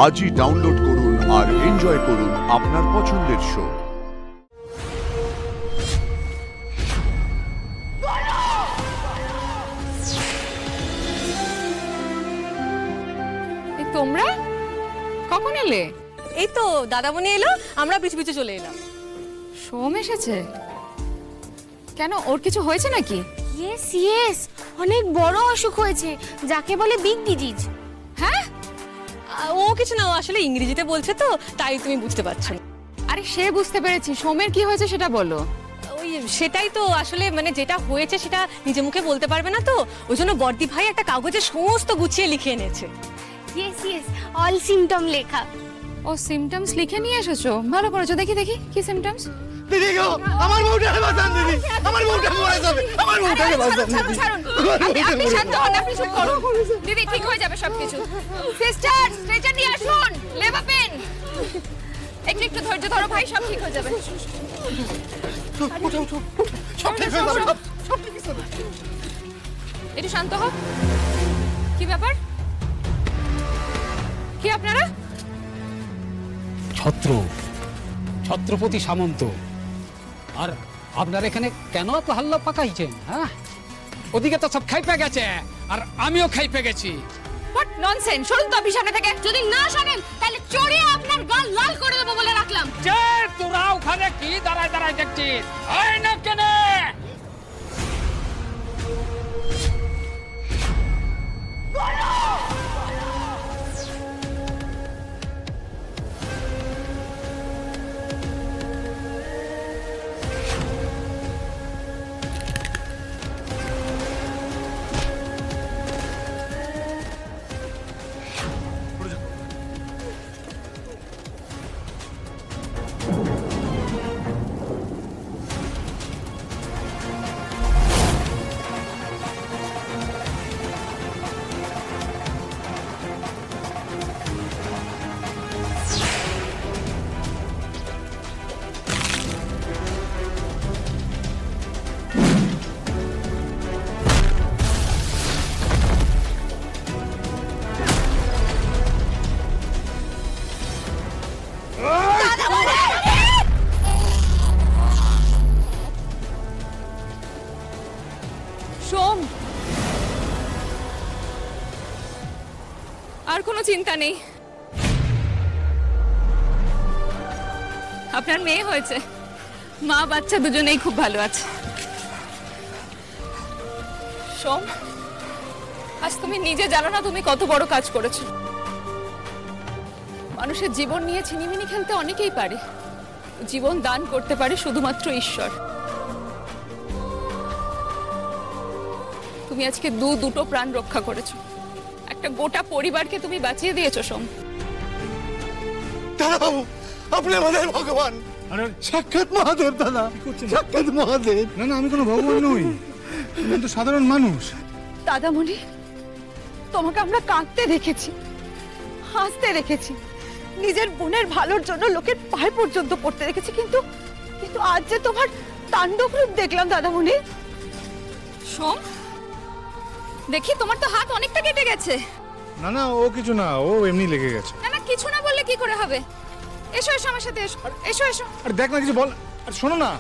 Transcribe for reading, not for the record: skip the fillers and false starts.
আজই ডাউনলোড করুন আর এনজয় করুন আপনার পছন্দের শো। তোমরা কখন এলে? এই তো দাদামণি এলো, আমরা পিছু পিছু চলে এলাম। সোম এসেছে কেন? ওর কিছু হয়েছে নাকি? ইয়েস ইয়েস, অনেক বড় অসুখ হয়েছে যাকে বলে বিগ ডিজিজ। হ্যাঁ, ও কিছু না, ও আসলে ইংরেজিতে বলছে তো, তাই তুমি বুঝতে পারছো না। আরে সে বুঝতে পেরেছি, সোমের কি হয়েছে সেটা বলো। ওই সেটাই তো আসলে, মানে যেটা হয়েছে সেটা নিজে মুখে বলতে পারবে না তো, ওই জন্য বর্দি ভাই একটা কাগজে সমস্ত গুছিয়ে লিখে এনেছে। ইয়েস ইয়েস, অল সিমটম লেখা। ও সিমটমস লিখে নিয়ে এসেছো, ভালো করেছো। দেখি দেখি কি সিমটমস। দিদি গো, আমার বউটাকে বাঁচান দিদি, আমার বউটাকে মরে যাবে, আমার বউটাকে বাঁচান দিদি। আপনি শান্ত হন, আপনি চুপ করুন। দিদি ঠিক হয়ে যাবে সবকিছু। সিস্টার, স্ট্রেচার নিয়ে আসুন, লেভা পেন। একটু একটু ধৈর্য ধরো ভাই, সব ঠিক হয়ে যাবে। সব ঠিক হয়ে যাবে, সব ঠিক হয়ে যাবে। একটু শান্ত হও। কি ব্যাপার? কি আপনারা? ছত্রপতি সামন্ত। আর আপনার এখানে কেন এত হাল্লা পাকাইছেন? হ্যাঁ, ওদিকে তো সব খাইপে গেছে, আর আমিও খাইপে গেছি। What nonsense! শুনুন তো আপনি সামনে থেকে। যদি না শোনেন তাহলে চড়িয়ে আপনার গাল লাল করে দেবো বলে রাখলাম। যে তোরা ওখানে কি দাঁড়ায় দাঁড়ায় দেখছিস? এই না কেনে সোম, আর কোনো চিন্তা নেই। আপনার মেয়ে হয়েছে, মা বাচ্চা দুজনেই খুব ভালো আছে। সোম, আজ তুমি নিজে জানো না তুমি কত বড় কাজ করেছো। মানুষের জীবন নিয়ে ছিনিমিনি খেলতে অনেকেই পারে, জীবন দান করতে পারে শুধুমাত্র ঈশ্বর। তুমি আজকে দুটো প্রাণ রক্ষা করেছো, একটা গোটা পরিবারকে তুমি বাঁচিয়ে দিয়েছো। সোম, দাদা, আপনি আমাদের ভগবান। আরে সাক্ষাৎ মহাদেব দাদা, সাক্ষাৎ মহাদেব। না না, আমি কোনো ভগবান নই, আমি তো সাধারণ মানুষ। দাদামণি, তোমাকে আমরা কাঁদতে দেখেছি, হাসতে দেখেছি, নিজের বোনের ভালোর জন্য লোকের পায়ে পর্যন্ত পড়তে দেখেছি, কিন্তু কিন্তু আজ যে তোমার তাণ্ডব রূপ দেখলাম দাদামণি। সোম, দেখি তোমার তো হাত অনেকটা কেটে গেছে। না না, ও কিছু না, ও এমনি লেগে গেছে। না না, কিছু না বললে কি করে হবে? এসো এসো আমার সাথে, এসো এসো এসো। আর দেখ না, কিছু বল। আর শোনো না,